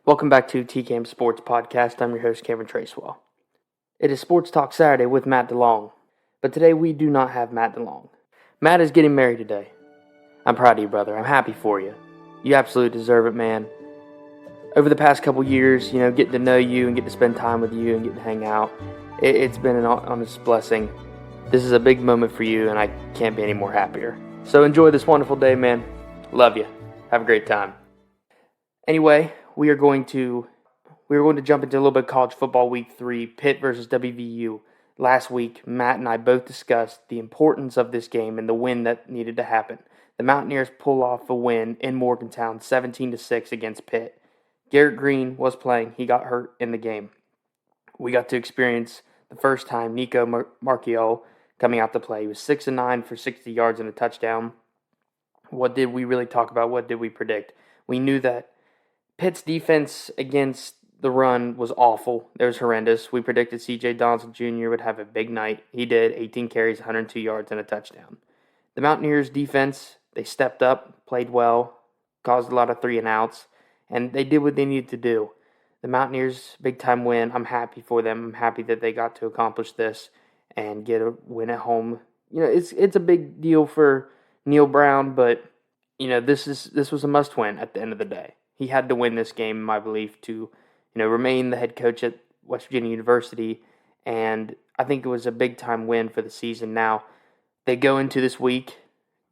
Welcome back to TCAM Sports Podcast. I'm your host, Cameron Tracewell. It is Sports Talk Saturday with Matt Delong, but today we do not have Matt Delong. Matt is getting married today. I'm proud of you, brother. I'm happy for you. You absolutely deserve it, man. Over the past couple years, getting to know you and get to spend time with you and get to hang out, it's been an honest blessing. This is a big moment for you, and I can't be any more happier. So enjoy this wonderful day, man. Love you. Have a great time. Anyway, we are going to jump into a little bit of college football week 3, Pitt versus WVU. Last week, Matt and I both discussed the importance of this game and the win that needed to happen. The Mountaineers pull off a win in Morgantown, 17-6 against Pitt. Garrett Green was playing. He got hurt in the game. We got to experience the first time Nico Marchiol coming out to play. He was 6-9 for 60 yards and a touchdown. What did we really talk about? What did we predict? We knew that Pitt's defense against the run was awful. It was horrendous. We predicted C.J. Donaldson Jr. would have a big night. He did. 18 carries, 102 yards, and a touchdown. The Mountaineers' defense, they stepped up, played well, caused a lot of 3-and-outs, and they did what they needed to do. The Mountaineers' big-time win, I'm happy for them. I'm happy that they got to accomplish this and get a win at home. It's a big deal for Neil Brown, but, this was a must-win at the end of the day. He had to win this game, in my belief, to, remain the head coach at West Virginia University, and I think it was a big-time win for the season. Now, they go into this week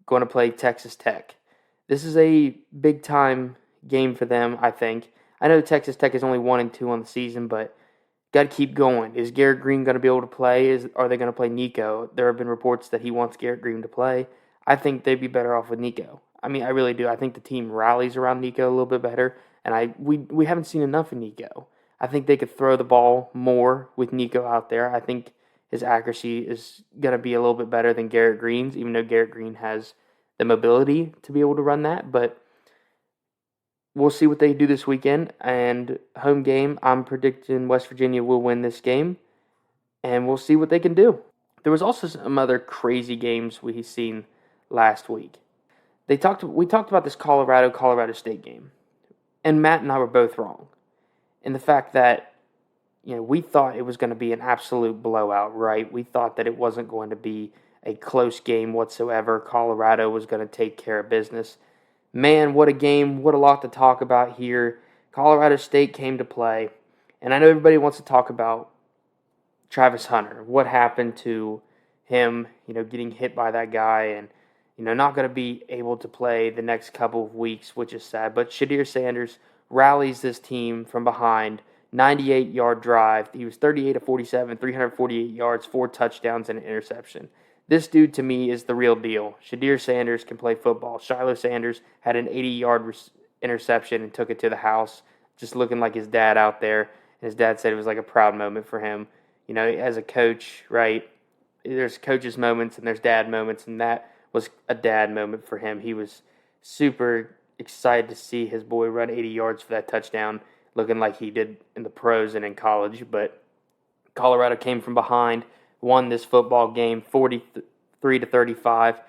going to play Texas Tech. This is a big-time game for them, I think. I know Texas Tech is only 1-2 on the season, but got to keep going. Is Garrett Green going to be able to play? Are they going to play Nico? There have been reports that he wants Garrett Green to play. I think they'd be better off with Nico. I really do. I think the team rallies around Nico a little bit better, and we haven't seen enough of Nico. I think they could throw the ball more with Nico out there. I think his accuracy is going to be a little bit better than Garrett Green's, even though Garrett Green has the mobility to be able to run that. But we'll see what they do this weekend. And home game, I'm predicting West Virginia will win this game, and we'll see what they can do. There was also some other crazy games we've seen last week. We talked about this Colorado State game, and Matt and I were both wrong in the fact that we thought it was going to be an absolute blowout, right? We thought that it wasn't going to be a close game whatsoever. Colorado was going to take care of business. Man, what a game! What a lot to talk about here. Colorado State came to play, and I know everybody wants to talk about Travis Hunter. What happened to him? Getting hit by that guy and. Not going to be able to play the next couple of weeks, which is sad. But Shadir Sanders rallies this team from behind, 98-yard drive. He was 38 of 47, 348 yards, 4 touchdowns, and an interception. This dude, to me, is the real deal. Shadir Sanders can play football. Shiloh Sanders had an 80-yard interception and took it to the house, just looking like his dad out there. And his dad said it was like a proud moment for him. As a coach, right, there's coach's moments and there's dad moments, and that was a dad moment for him. He was super excited to see his boy run 80 yards for that touchdown, looking like he did in the pros and in college. But Colorado came from behind, won this football game 43-35.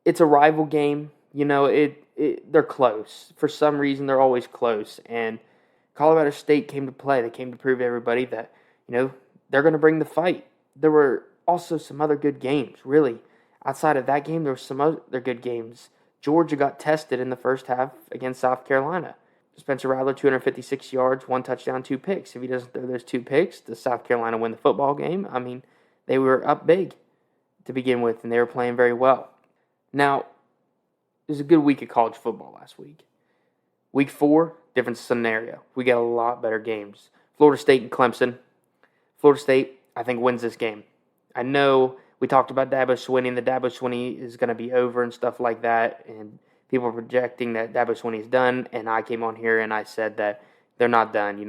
It's a rival game. They're close. For some reason, they're always close. And Colorado State came to play. They came to prove to everybody that, they're going to bring the fight. There were also some other good games, really. Outside of that game, there were some other good games. Georgia got tested in the first half against South Carolina. Spencer Rattler, 256 yards, 1 touchdown, 2 picks. If he doesn't throw those 2 picks, does South Carolina win the football game? They were up big to begin with, and they were playing very well. Now, it was a good week of college football last week. Week 4, different scenario. We got a lot better games. Florida State and Clemson. Florida State, I think, wins this game. I know we talked about Dabo Swinney, and the Dabo Swinney is going to be over and stuff like that, and people are projecting that Dabo Swinney is done, and I came on here and I said that they're not done.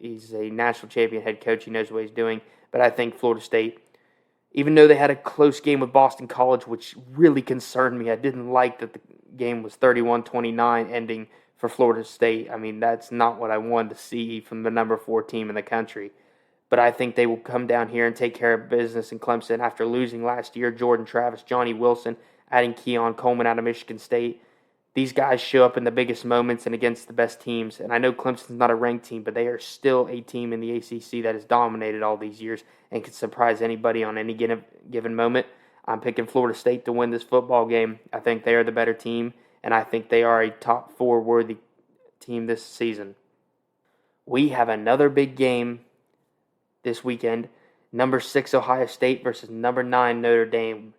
He's a national champion head coach. He knows what he's doing, but I think Florida State, even though they had a close game with Boston College, which really concerned me, I didn't like that the game was 31-29 ending for Florida State. That's not what I wanted to see from the number 4 team in the country. But I think they will come down here and take care of business in Clemson after losing last year. Jordan Travis, Johnny Wilson, adding Keon Coleman out of Michigan State. These guys show up in the biggest moments and against the best teams. And I know Clemson's not a ranked team, but they are still a team in the ACC that has dominated all these years and can surprise anybody on any given moment. I'm picking Florida State to win this football game. I think they are the better team, and I think they are a top 4 worthy team this season. We have another big game this weekend. Number 6 Ohio State versus number 9 Notre Dame.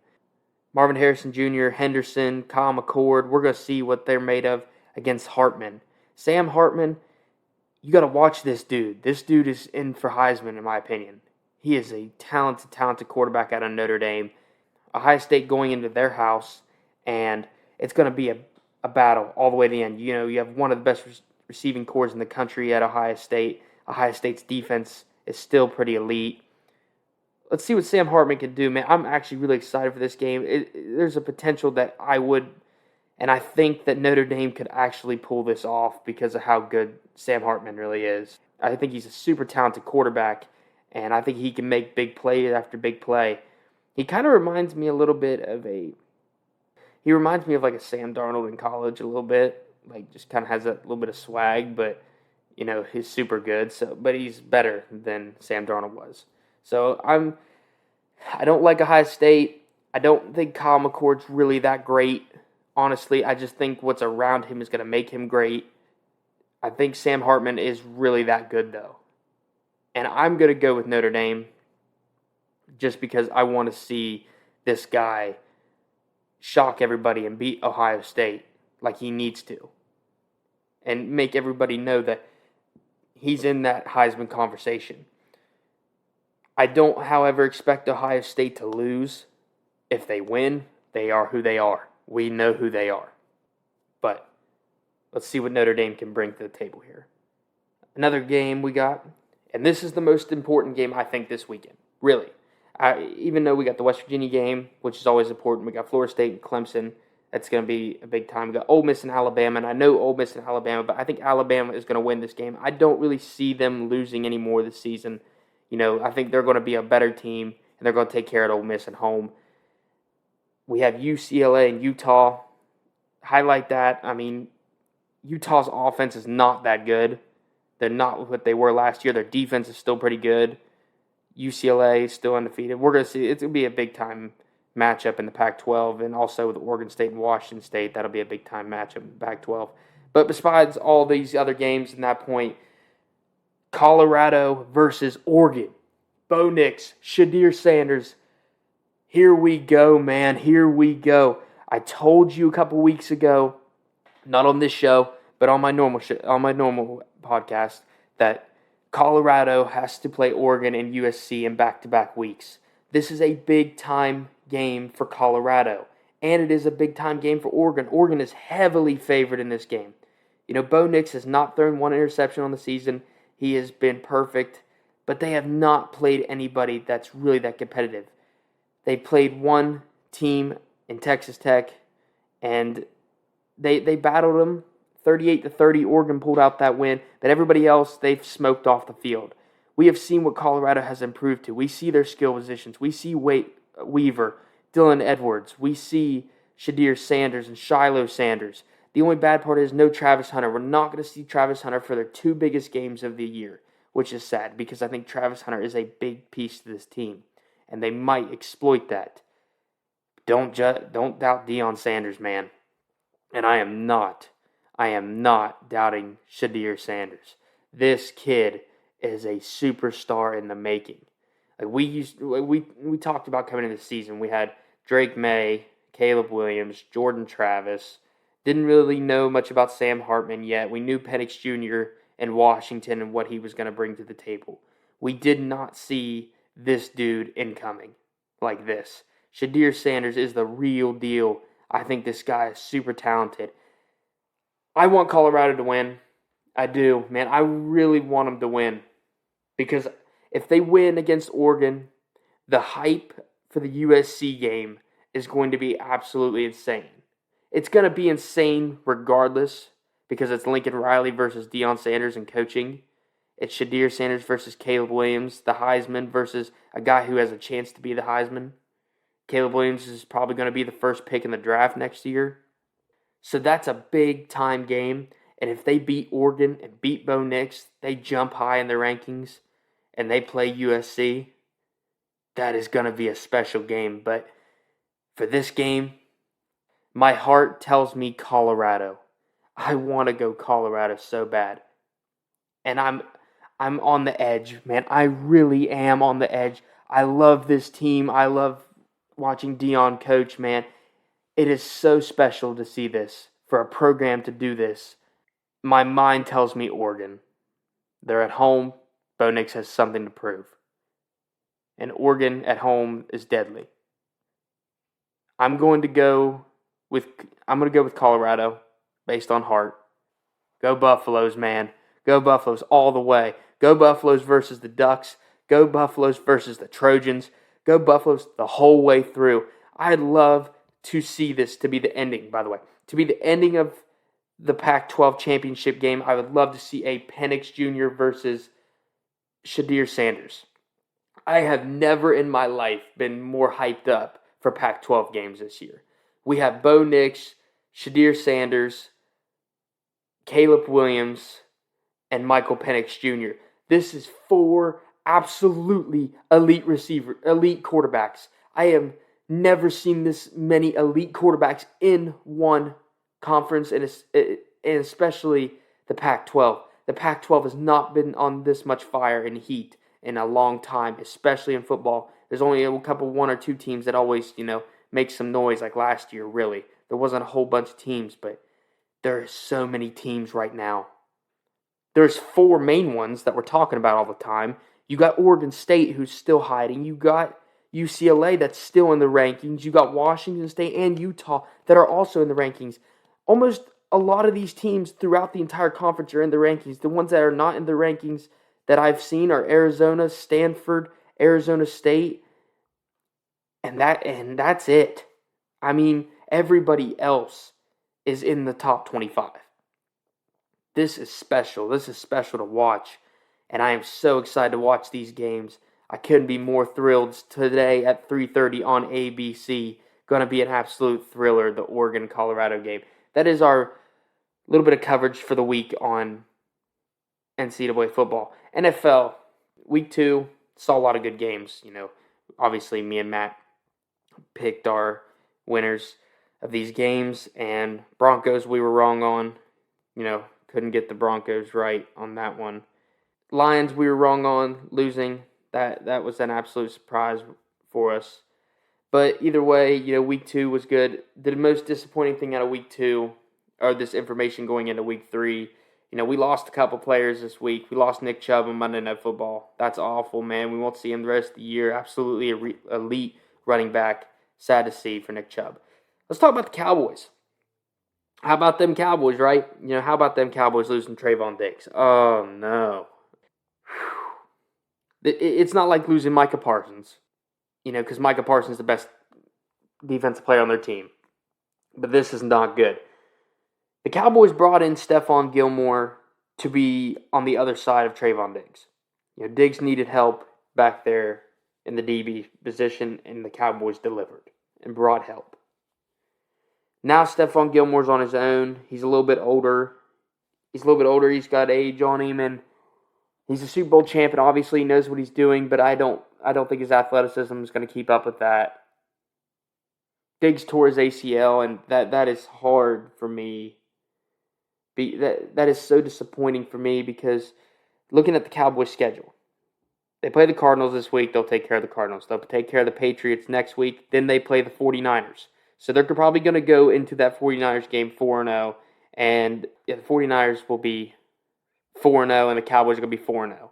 Marvin Harrison Jr., Henderson, Kyle McCord, we're going to see what they're made of against Hartman. Sam Hartman, you got to watch this dude. This dude is in for Heisman, in my opinion. He is a talented quarterback out of Notre Dame. Ohio State going into their house, and it's going to be a battle all the way to the end. You know, you have one of the best receiving corps in the country at Ohio State. Ohio State's defense is still pretty elite. Let's see what Sam Hartman can do, man. I'm actually really excited for this game. There's a potential that I would, and I think that Notre Dame could actually pull this off because of how good Sam Hartman really is. I think he's a super talented quarterback, and I think he can make big play after big play. He kind of reminds me a little bit of he reminds me of like a Sam Darnold in college a little bit. Like, just kind of has that little bit of swag, but, you know, he's super good. But he's better than Sam Darnold was. So I don't like Ohio State. I don't think Kyle McCord's really that great. Honestly, I just think what's around him is going to make him great. I think Sam Hartman is really that good, though. And I'm going to go with Notre Dame just because I want to see this guy shock everybody and beat Ohio State like he needs to. And make everybody know that he's in that Heisman conversation. I don't, however, expect Ohio State to lose. If they win, they are who they are. We know who they are. But let's see what Notre Dame can bring to the table here. Another game we got, and this is the most important game, I think, this weekend. Really. Even though we got the West Virginia game, which is always important, we got Florida State and Clemson. That's going to be a big time. We got Ole Miss and Alabama, and I know Ole Miss and Alabama, but I think Alabama is going to win this game. I don't really see them losing anymore this season. You know, I think they're going to be a better team, and they're going to take care of Ole Miss at home. We have UCLA and Utah. Highlight that. I mean, Utah's offense is not that good. They're not what they were last year. Their defense is still pretty good. UCLA is still undefeated. We're going to see. It's going to be a big-time matchup in the Pac-12, and also with Oregon State and Washington State. That'll be a big-time matchup in the Pac-12. But besides all these other games in that point, Colorado versus Oregon. Bo Nix, Shadir Sanders. Here we go, man. Here we go. I told you a couple weeks ago, not on this show, but on my normal podcast, that Colorado has to play Oregon and USC in back-to-back weeks. This is a big-time game for Colorado, and it is a big-time game for Oregon. Oregon is heavily favored in this game. You know, Bo Nix has not thrown one interception on the season. He has been perfect, but they have not played anybody that's really that competitive. They played one team in Texas Tech, and they battled them 38-30. Oregon pulled out that win, but everybody else, they've smoked off the field. We have seen what Colorado has improved to. We see their skill positions. We see Weaver, Dylan Edwards. We see Shadir Sanders and Shiloh Sanders. The only bad part is no Travis Hunter. We're not going to see Travis Hunter for their 2 biggest games of the year, which is sad because I think Travis Hunter is a big piece to this team, and they might exploit that. Don't doubt Deion Sanders, man. And I am not doubting Shadir Sanders. This kid is a superstar in the making. Like we talked about coming into the season. We had Drake May, Caleb Williams, Jordan Travis. Didn't really know much about Sam Hartman yet. We knew Penix Jr. and Washington and what he was going to bring to the table. We did not see this dude incoming like this. Shadir Sanders is the real deal. I think this guy is super talented. I want Colorado to win. I do, man. I really want them to win. Because if they win against Oregon, the hype for the USC game is going to be absolutely insane. It's going to be insane regardless because it's Lincoln Riley versus Deion Sanders in coaching. It's Shadir Sanders versus Caleb Williams, the Heisman, versus a guy who has a chance to be the Heisman. Caleb Williams is probably going to be the first pick in the draft next year. So that's a big-time game. And if they beat Oregon and beat Bo Nix, they jump high in the rankings, and they play USC, that is going to be a special game. But for this game, my heart tells me Colorado. I want to go Colorado so bad. And I'm on the edge, man. I really am on the edge. I love this team. I love watching Dion coach, man. It is so special to see this, for a program to do this. My mind tells me Oregon. They're at home. Bo Nix has something to prove. And Oregon at home is deadly. I'm going to go with Colorado based on heart. Go Buffaloes, man. Go Buffaloes all the way. Go Buffaloes versus the Ducks. Go Buffaloes versus the Trojans. Go Buffaloes the whole way through. I'd love to see this to be the ending, by the way. To be the ending of the Pac-12 championship game. I would love to see a Penix Jr. versus Shadir Sanders. I have never in my life been more hyped up for Pac-12 games this year. We have Bo Nix, Shadir Sanders, Caleb Williams, and Michael Penix Jr. This is 4 absolutely elite quarterbacks. I have never seen this many elite quarterbacks in one conference, and especially the Pac-12. The Pac-12 has not been on this much fire and heat in a long time, especially in football. There's only one or two teams that always, make some noise, like last year, really. There wasn't a whole bunch of teams, but there are so many teams right now. There's 4 main ones that we're talking about all the time. You got Oregon State, who's still hiding. You got UCLA that's still in the rankings. You got Washington State and Utah that are also in the rankings. Almost a lot of these teams throughout the entire conference are in the rankings. The ones that are not in the rankings that I've seen are Arizona, Stanford, Arizona State, and that's it. I mean, everybody else is in the top 25. This is special. This is special to watch, and I am so excited to watch these games. I couldn't be more thrilled. Today at 3:30 on ABC. Going to be an absolute thriller, the Oregon-Colorado game. That is our little bit of coverage for the week on NCAA football. NFL, week 2, saw a lot of good games. Obviously me and Matt picked our winners of these games, and Broncos we were wrong on. Couldn't get the Broncos right on that one. Lions we were wrong on, losing. That was an absolute surprise for us. But either way, week 2 was good. The most disappointing thing out of week 2, or this information going into week 3, we lost a couple players this week. We lost Nick Chubb on Monday Night Football. That's awful, man. We won't see him the rest of the year. Absolutely elite running back. Sad to see for Nick Chubb. Let's talk about the Cowboys. How about them Cowboys, right? How about them Cowboys losing Trayvon Diggs? Oh, no. It's not like losing Micah Parsons, because Micah Parsons is the best defensive player on their team. But this is not good. The Cowboys brought in Stephon Gilmore to be on the other side of Trayvon Diggs. Diggs needed help back there in the DB position, and the Cowboys delivered and brought help. Now Stephon Gilmore's on his own. He's a little bit older. He's got age on him, and he's a Super Bowl champ, and obviously he knows what he's doing, but I don't think his athleticism is going to keep up with that. Diggs tore his ACL, and that is hard for me. That is so disappointing for me, because looking at the Cowboys' schedule, they play the Cardinals this week. They'll take care of the Cardinals. They'll take care of the Patriots next week. Then they play the 49ers. So they're probably going to go into that 49ers game 4-0, and the 49ers will be 4-0, and the Cowboys are going to be 4-0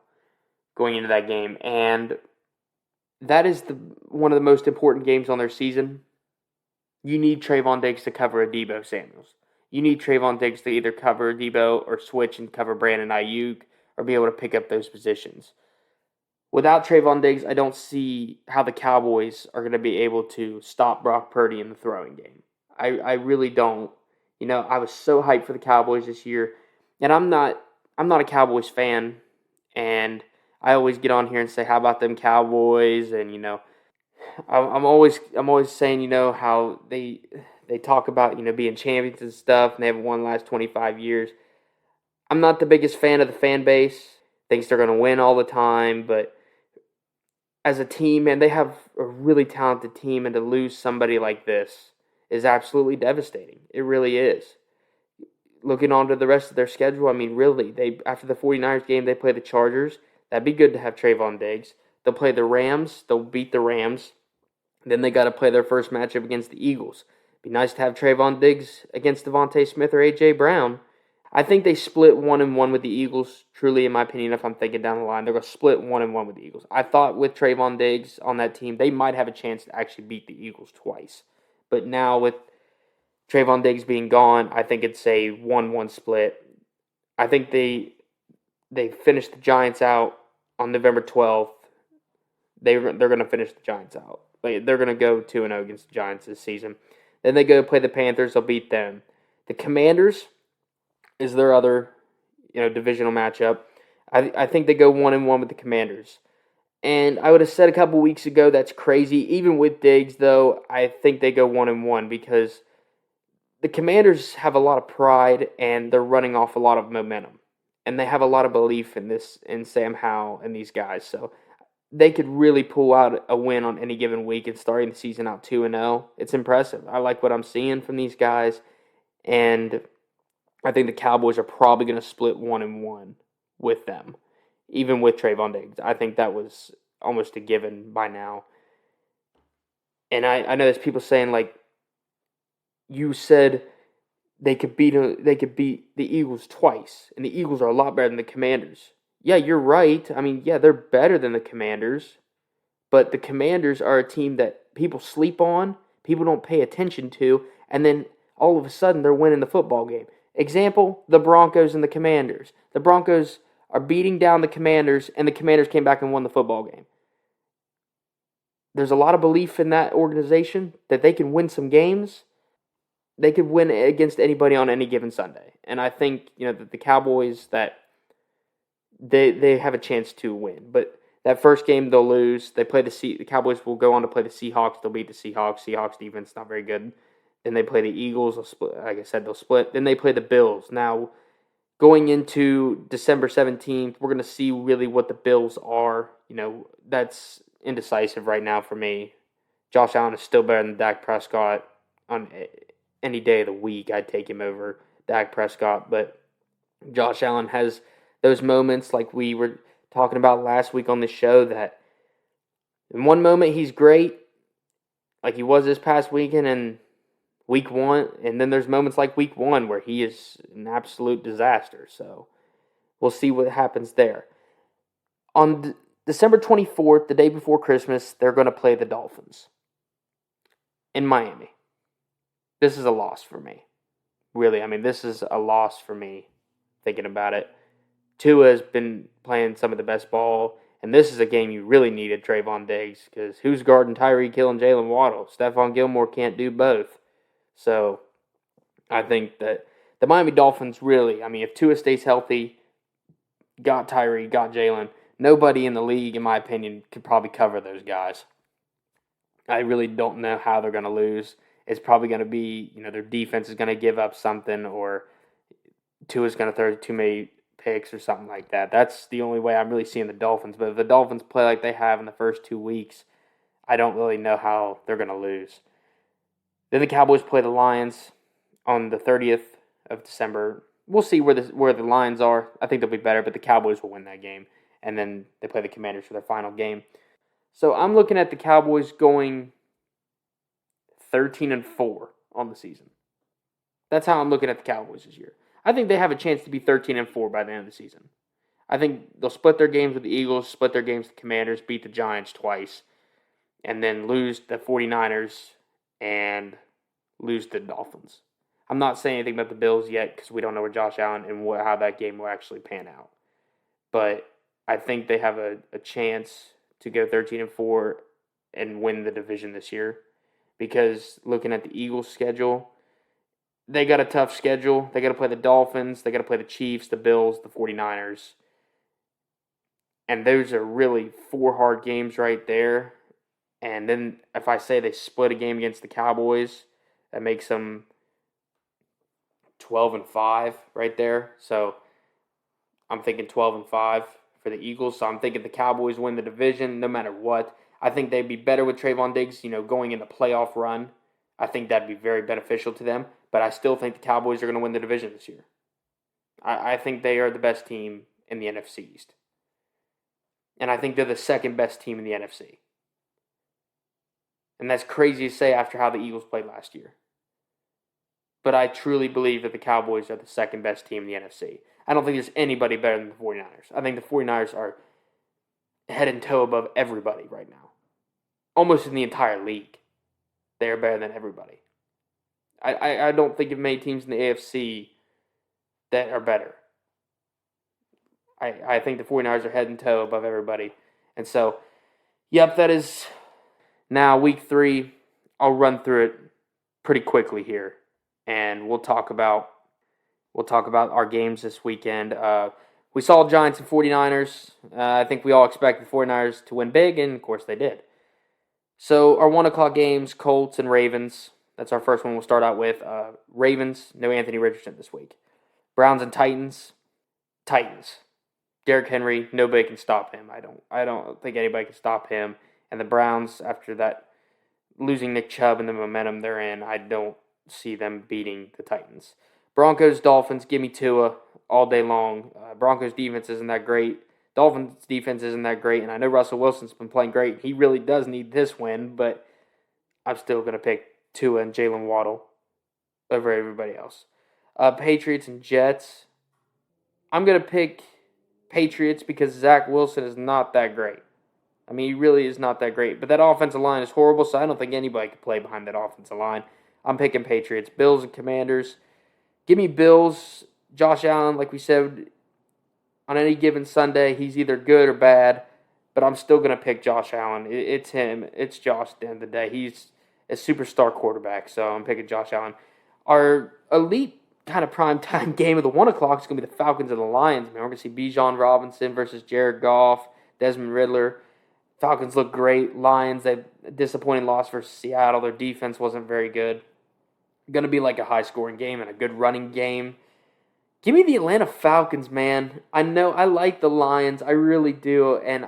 going into that game. And that is one of the most important games on their season. You need Trayvon Diggs to cover a Deebo Samuels. You need Trayvon Diggs to either cover Deebo or switch and cover Brandon Ayuk or be able to pick up those positions. Without Trayvon Diggs, I don't see how the Cowboys are going to be able to stop Brock Purdy in the throwing game. I really don't. I was so hyped for the Cowboys this year, and I'm not a Cowboys fan, and I always get on here and say, how about them Cowboys, and I'm always saying, how they talk about, being champions and stuff, and they haven't won the last 25 years. I'm not the biggest fan of the fan base. Thinks they're going to win all the time, but as a team, man, they have a really talented team, and to lose somebody like this is absolutely devastating. It really is. Looking on to the rest of their schedule, I mean, really, they after the 49ers game, they play the Chargers. That'd be good to have Trayvon Diggs. They'll play the Rams. They'll beat the Rams. Then they got to play their first matchup against the Eagles. Be nice to have Trayvon Diggs against Devontae Smith or A.J. Brown. I think they split 1-1 with the Eagles. Truly, in my opinion, if I'm thinking down the line, they're going to split 1-1 with the Eagles. I thought with Trayvon Diggs on that team, they might have a chance to actually beat the Eagles twice. But now with Trayvon Diggs being gone, I think it's a 1-1 split. I think they finished the Giants out on November 12th. They're going to finish the Giants out. They're going to go 2-0 against the Giants this season. Then they go play the Panthers. They'll beat them. The Commanders is their other, divisional matchup. I think they go 1-1 with the Commanders. And I would have said a couple weeks ago that's crazy. Even with Diggs, though, I think they go 1-1 because the Commanders have a lot of pride and they're running off a lot of momentum. And they have a lot of belief in Sam Howell and these guys. So they could really pull out a win on any given week and starting the season out 2-0. It's impressive. I like what I'm seeing from these guys. And I think the Cowboys are probably going to split 1-1 with them, even with Trayvon Diggs. I think that was almost a given by now. And I know there's people saying, you said they could beat the Eagles twice, and the Eagles are a lot better than the Commanders. Yeah, you're right. I mean, yeah, they're better than the Commanders, but the Commanders are a team that people sleep on, people don't pay attention to, and then all of a sudden they're winning the football game. Example, the Broncos and the Commanders. The Broncos are beating down the Commanders, and the Commanders came back and won the football game. There's a lot of belief in that organization that they can win some games. They could win against anybody on any given Sunday. And I think, that the Cowboys, that they have a chance to win. But that first game they'll lose. The Cowboys will go on to play the Seahawks. They'll beat the Seahawks. Seahawks defense not very good. Then they play the Eagles. They'll split. Like I said, they'll split. Then they play the Bills. Now, going into December 17th, we're going to see really what the Bills are. That's indecisive right now for me. Josh Allen is still better than Dak Prescott on any day of the week. I'd take him over Dak Prescott. But Josh Allen has those moments like we were talking about last week on the show that in one moment he's great, like he was this past weekend and week one, and then there's moments like week one where he is an absolute disaster. So we'll see what happens there. On December 24th, the day before Christmas, they're going to play the Dolphins in Miami. This is a loss for me. Really, this is a loss for me thinking about it. Tua has been playing some of the best ball, and this is a game you really needed Trayvon Diggs because who's guarding Tyreek Hill and Jalen Waddle? Stephon Gilmore can't do both. So I think that the Miami Dolphins really, if Tua stays healthy, got Tyreek, got Jalen, nobody in the league, in my opinion, could probably cover those guys. I really don't know how they're going to lose. It's probably going to be, their defense is going to give up something or Tua's going to throw too many picks or something like that. That's the only way I'm really seeing the Dolphins. But if the Dolphins play like they have in the first 2 weeks, I don't really know how they're going to lose. Then the Cowboys play the Lions on the 30th of December. We'll see where the Lions are. I think they'll be better, but the Cowboys will win that game. And then they play the Commanders for their final game. So I'm looking at the Cowboys going 13-4 on the season. That's how I'm looking at the Cowboys this year. I think they have a chance to be 13-4 by the end of the season. I think they'll split their games with the Eagles, split their games with the Commanders, beat the Giants twice, and then lose the 49ers and lose the Dolphins. I'm not saying anything about the Bills yet because we don't know where Josh Allen and how that game will actually pan out. But I think they have a chance to go 13-4 and win the division this year because looking at the Eagles' schedule, they got a tough schedule. They got to play the Dolphins. They got to play the Chiefs, the Bills, the 49ers. And those are really 4 hard games right there. And then if I say they split a game against the Cowboys, that makes them 12-5 right there. So I'm thinking 12-5 for the Eagles. So I'm thinking the Cowboys win the division no matter what. I think they'd be better with Trayvon Diggs, going in the playoff run. I think that'd be very beneficial to them. But I still think the Cowboys are going to win the division this year. I think they are the best team in the NFC East. And I think they're the second best team in the NFC. And that's crazy to say after how the Eagles played last year. But I truly believe that the Cowboys are the second best team in the NFC. I don't think there's anybody better than the 49ers. I think the 49ers are head and toe above everybody right now. Almost in the entire league. They are better than everybody. I don't think of many teams in the AFC that are better. I think the 49ers are head and toe above everybody. And so, yep, that is now week 3. I'll run through it pretty quickly here. And we'll talk about our games this weekend. We saw Giants and 49ers. I think we all expected the 49ers to win big, and of course they did. So our 1 o'clock games, Colts and Ravens. That's our first one we'll start out with. Ravens, no Anthony Richardson this week. Browns and Titans. Titans. Derrick Henry, nobody can stop him. I don't think anybody can stop him. And the Browns, after that, losing Nick Chubb and the momentum they're in, I don't see them beating the Titans. Broncos, Dolphins, give me Tua all day long. Broncos defense isn't that great. Dolphins defense isn't that great. And I know Russell Wilson's been playing great. He really does need this win, but I'm still going to pick Tua and Jalen Waddle over everybody else. Patriots and Jets. I'm going to pick Patriots because Zach Wilson is not that great. I mean, he really is not that great. But that offensive line is horrible, so I don't think anybody could play behind that offensive line. I'm picking Patriots. Bills and Commanders. Give me Bills. Josh Allen, like we said, on any given Sunday, he's either good or bad. But I'm still going to pick Josh Allen. It's him. It's Josh at the end of the day. He's a superstar quarterback, so I'm picking Josh Allen. Our elite kind of primetime game of the 1 o'clock is going to be the Falcons and the Lions. Man, we're going to see Bijan Robinson versus Jared Goff, Desmond Riddler. Falcons look great. Lions, they disappointing loss versus Seattle. Their defense wasn't very good. Going to be like a high-scoring game and a good running game. Give me the Atlanta Falcons, man. I know I like the Lions. I really do. And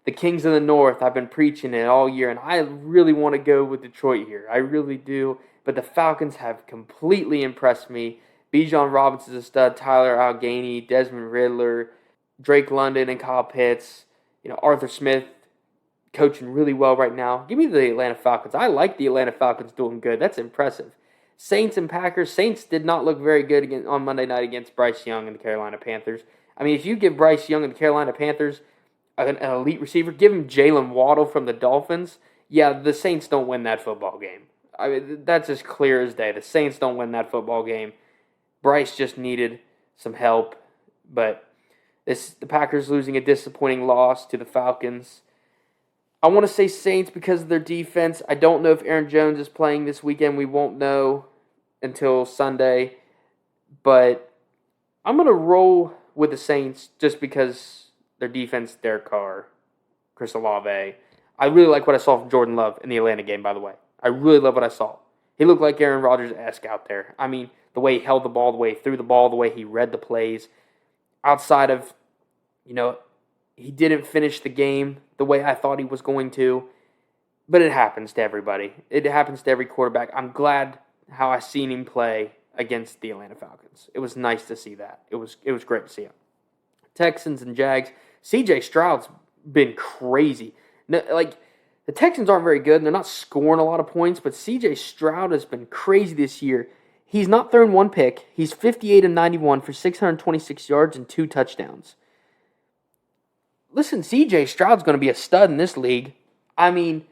the Kings of the North, I've been preaching it all year. And I really want to go with Detroit here. I really do. But the Falcons have completely impressed me. Bijan Robinson's a stud. Tyler Allegheny, Desmond Riddler, Drake London, and Kyle Pitts. Arthur Smith coaching really well right now. Give me the Atlanta Falcons. I like the Atlanta Falcons doing good. That's impressive. Saints and Packers. Saints did not look very good on Monday night against Bryce Young and the Carolina Panthers. I mean, if you give Bryce Young and the Carolina Panthers an elite receiver, give him Jalen Waddle from the Dolphins, yeah, the Saints don't win that football game. I mean, that's as clear as day. The Saints don't win that football game. Bryce just needed some help, but the Packers losing a disappointing loss to the Falcons. I want to say Saints because of their defense. I don't know if Aaron Jones is playing this weekend. We won't know until Sunday. But I'm going to roll with the Saints just because their defense, Derek Carr, Chris Olave. I really like what I saw from Jordan Love in the Atlanta game, by the way. I really love what I saw. He looked like Aaron Rodgers-esque out there. I mean, the way he held the ball, the way he threw the ball, the way he read the plays. Outside of, he didn't finish the game the way I thought he was going to. But it happens to everybody. It happens to every quarterback. I'm glad how I seen him play against the Atlanta Falcons. It was nice to see that. It was great to see him. Texans and Jags. C.J. Stroud's been crazy. The Texans aren't very good, and they're not scoring a lot of points, but C.J. Stroud has been crazy this year. He's not thrown one pick. He's 58-91 for 626 yards and 2 touchdowns. Listen, C.J. Stroud's going to be a stud in this league. I mean,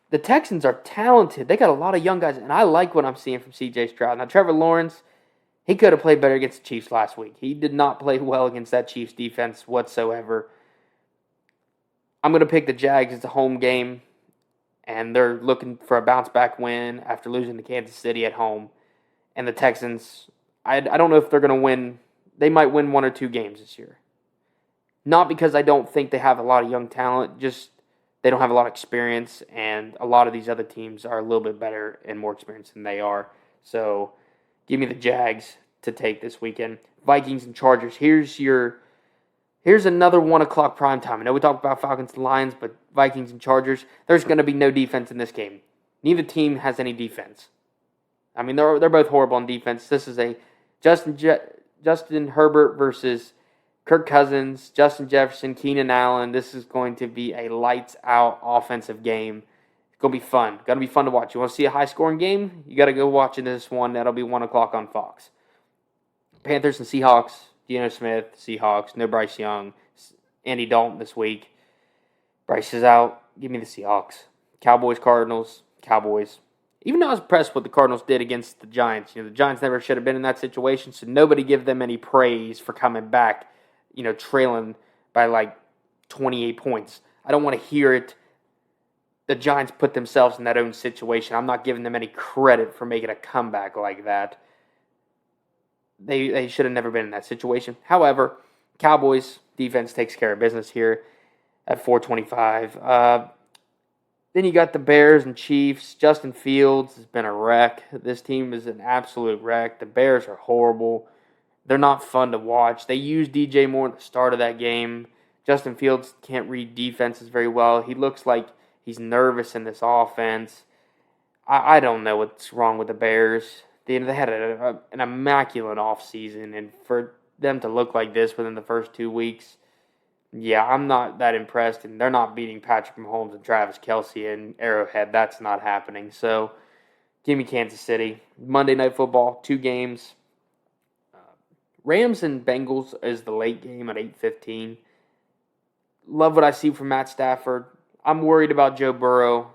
the Texans are talented. They got a lot of young guys, and I like what I'm seeing from C.J. Stroud. Now, Trevor Lawrence, he could have played better against the Chiefs last week. He did not play well against that Chiefs defense whatsoever. I'm going to pick the Jags. It's a home game, and they're looking for a bounce-back win after losing to Kansas City at home. And the Texans, I don't know if they're going to win. They might win 1 or 2 games this year. Not because I don't think they have a lot of young talent, just they don't have a lot of experience, and a lot of these other teams are a little bit better and more experienced than they are. So give me the Jags to take this weekend. Vikings and Chargers. Here's another 1 o'clock prime time. I know we talked about Falcons and Lions, but Vikings and Chargers, there's going to be no defense in this game. Neither team has any defense. I mean, they're both horrible on defense. This is a Justin Herbert versus Kirk Cousins, Justin Jefferson, Keenan Allen. This is going to be a lights-out offensive game. It's going to be fun. Going to be fun to watch. You want to see a high-scoring game? You got to go watching this one. That'll be 1 o'clock on Fox. Panthers and Seahawks. Geno Smith, Seahawks. No Bryce Young. Andy Dalton this week. Bryce is out. Give me the Seahawks. Cowboys, Cardinals. Cowboys. Even though I was impressed what the Cardinals did against the Giants. The Giants never should have been in that situation, so nobody give them any praise for coming back, trailing by like 28 points. I don't want to hear it. The Giants put themselves in that own situation. I'm not giving them any credit for making a comeback like that. They should have never been in that situation. However, Cowboys defense takes care of business here at 425. Then you got the Bears and Chiefs. Justin Fields has been a wreck. This team is an absolute wreck. The Bears are horrible. They're not fun to watch. They used DJ Moore at the start of that game. Justin Fields can't read defenses very well. He looks like he's nervous in this offense. I don't know what's wrong with the Bears. They had an immaculate offseason, and for them to look like this within the first 2 weeks, yeah, I'm not that impressed, and they're not beating Patrick Mahomes and Travis Kelce in Arrowhead. That's not happening. So, give me Kansas City. Monday Night Football, 2 games. Rams and Bengals is the late game at 8:15. Love what I see from Matt Stafford. I'm worried about Joe Burrow.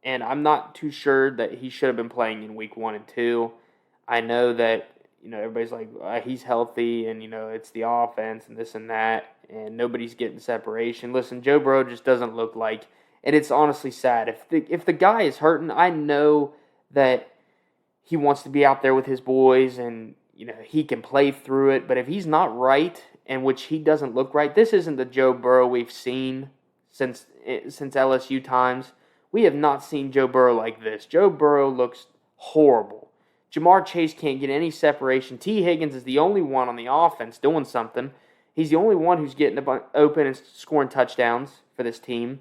And I'm not too sure that he should have been playing in week 1 and 2. I know that, everybody's like, he's healthy and, it's the offense and this and that. And nobody's getting separation. Listen, Joe Burrow just doesn't look like, and it's honestly sad. If the guy is hurting, I know that he wants to be out there with his boys and, he can play through it. But if he's not right, and which he doesn't look right, this isn't the Joe Burrow we've seen since LSU times. We have not seen Joe Burrow like this. Joe Burrow looks horrible. Jamar Chase can't get any separation. T. Higgins is the only one on the offense doing something. He's the only one who's getting open and scoring touchdowns for this team.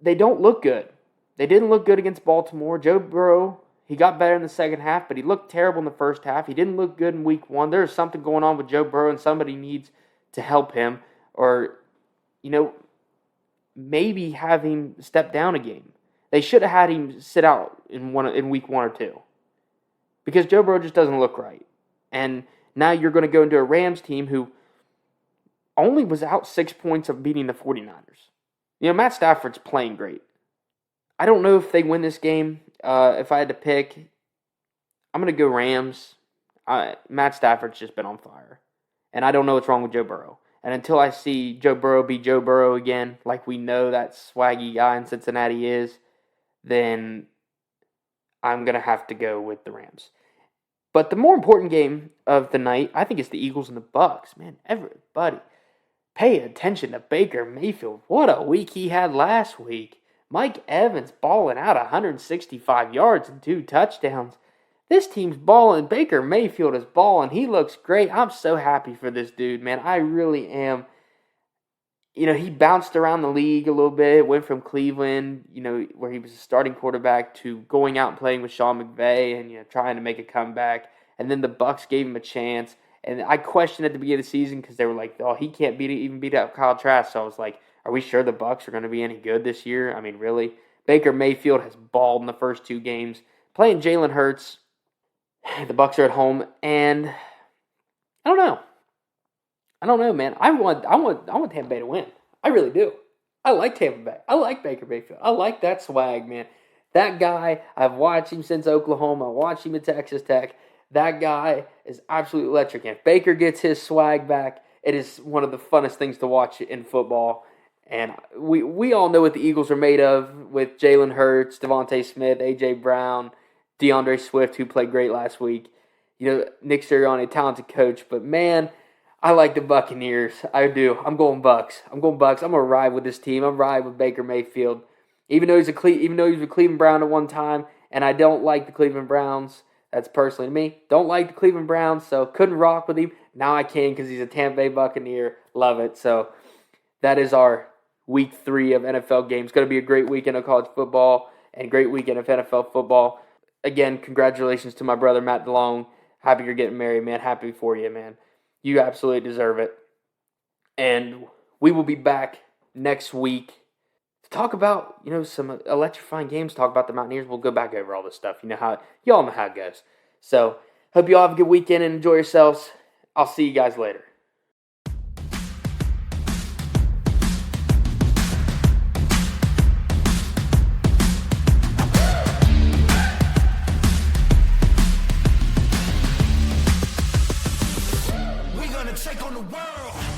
They don't look good. They didn't look good against Baltimore. Joe Burrow, he got better in the second half, but he looked terrible in the first half. He didn't look good in week 1. There's something going on with Joe Burrow, and somebody needs to help him or, maybe have him step down a game. They should have had him sit out in week 1 or 2. Because Joe Burrow just doesn't look right. And now you're going to go into a Rams team who only was out 6 points of beating the 49ers. Matt Stafford's playing great. I don't know if they win this game. If I had to pick, I'm going to go Rams. Matt Stafford's just been on fire. And I don't know what's wrong with Joe Burrow. And until I see Joe Burrow be Joe Burrow again, like we know that swaggy guy in Cincinnati is, then I'm going to have to go with the Rams. But the more important game of the night, I think, is the Eagles and the Bucks. Man, everybody, pay attention to Baker Mayfield. What a week he had last week. Mike Evans balling out 165 yards and 2 touchdowns. This team's balling. Baker Mayfield is balling. He looks great. I'm so happy for this dude, man. I really am. He bounced around the league a little bit. Went from Cleveland, where he was a starting quarterback, to going out and playing with Sean McVay and, trying to make a comeback. And then the Bucs gave him a chance. And I questioned at the beginning of the season because they were like, oh, he can't even beat out Kyle Trask. So I was like, are we sure the Bucs are going to be any good this year? I mean, really? Baker Mayfield has balled in the first 2 games. Playing Jalen Hurts. The Bucs are at home, and I don't know, man. I want Tampa Bay to win. I really do. I like Tampa Bay. I like Baker Mayfield. I like that swag, man. That guy, I've watched him since Oklahoma. I watched him at Texas Tech. That guy is absolutely electric. And if Baker gets his swag back, it is one of the funnest things to watch in football. And we all know what the Eagles are made of with Jalen Hurts, Devontae Smith, A.J. Brown, DeAndre Swift, who played great last week. Nick Sirianni, a talented coach. But, man, I like the Buccaneers. I do. I'm going Bucks. I'm going Bucks. I'm gonna ride with this team. I'm riding with Baker Mayfield. Even though he was a Cleveland Brown at one time, and I don't like the Cleveland Browns. That's personally to me. Don't like the Cleveland Browns, so couldn't rock with him. Now I can because he's a Tampa Bay Buccaneer. Love it. So that is our week 3 of NFL games. Going to be a great weekend of college football and great weekend of NFL football. Again, congratulations to my brother Matt Delong. Happy you're getting married, man. Happy for you, man. You absolutely deserve it. And we will be back next week to talk about, some electrifying games, talk about the Mountaineers. We'll go back over all this stuff. Y'all know how it goes. So, hope you all have a good weekend and enjoy yourselves. I'll see you guys later. Take on the world.